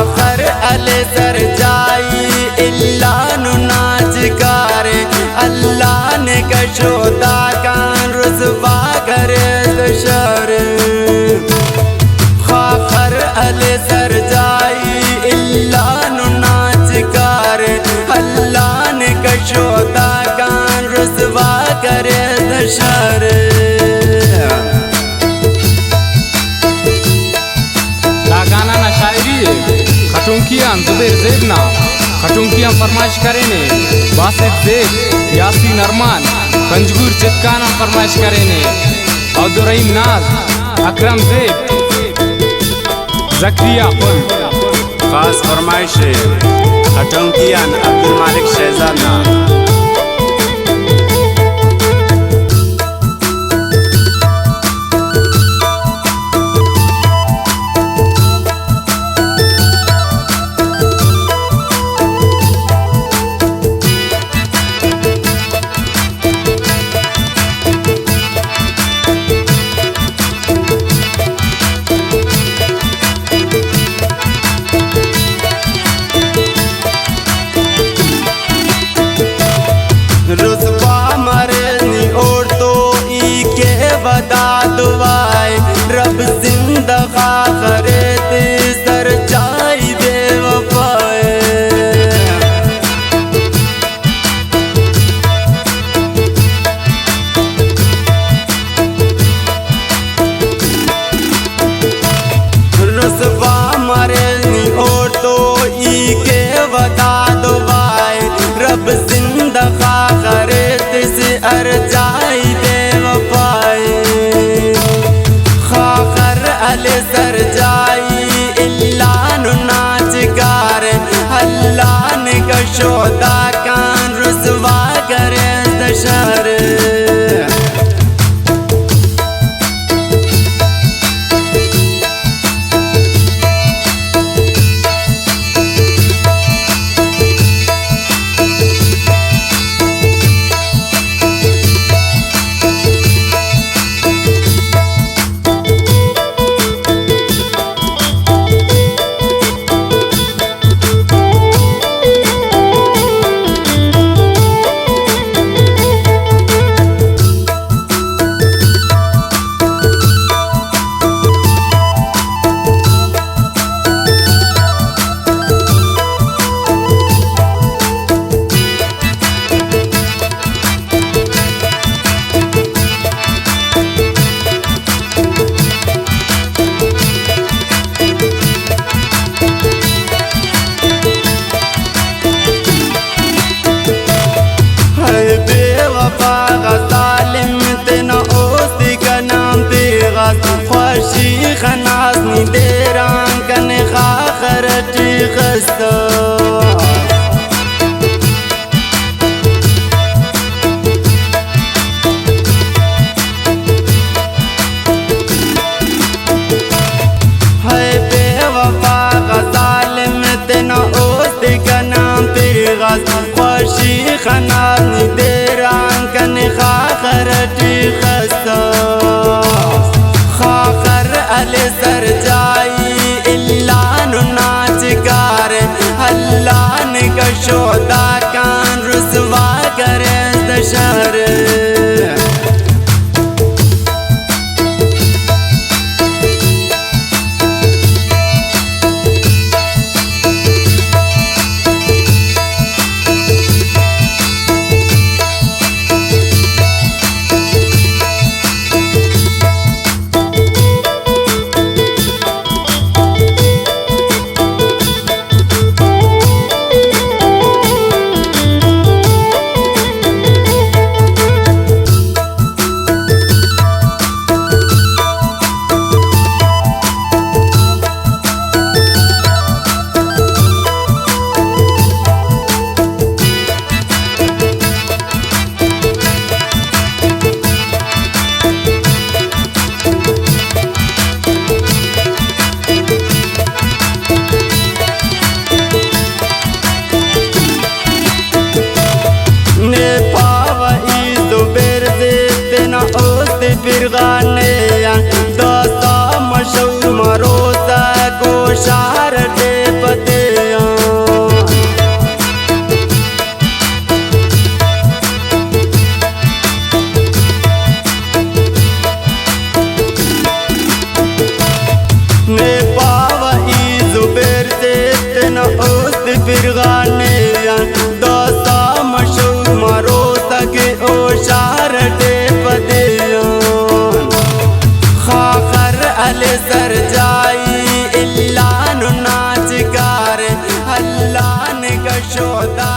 खाखर अले सर जाई इल्लानु नाच करे अल्लाह ने कशोदा कान रुसवा करे दशर खाखर अले सर जाई इल्लानु नाच करे अल्लाह ने कशोदा कान रुसवा करे दशर। खटुंकियां जुबेर ज़ेबना खटुंकियां फरमाइश करेने बासित ज़ेब यासीन अरमान पंजगुर चितकाना फरमाइश करेने अब्दुर्रहीम नाज अकरम ज़ेब ज़करिया पुल खास फरमाइश खटुंकियां अब्दुल मालिक शहजादा। रब जिंदा खाखरे ते सर जाई दे वफाए रुसवा मरे नी और तो ई के बता दुआए रब जिंदा खाखरे ते सर जाई दे वफाए अले सर जाई इल्लानु नाच करे अल्लाह ने कशोदा कान रुसवा करे दशर। ख्वाशी खनास नी देरां कने खाखरटी खस्तो है बेवफा ग़ज़ालिम तेना ओस्ती का नाम पेगास ख्वाशी खनास नी देरां कने खाखरटी खस्तो खाखर अले सर जाई इल्लानु नाच करे अल्लाह ने कशोदा कान रुसवा करे दशर। बिरगाने दोस्ता मशहूर मरोसा को शार दे फिर गाने दोस्ता मशहूर मारो तक ओ शारटे पदियान खाखर अल सर जाई इल्लान नाच कार अल्लाह ने का शोदा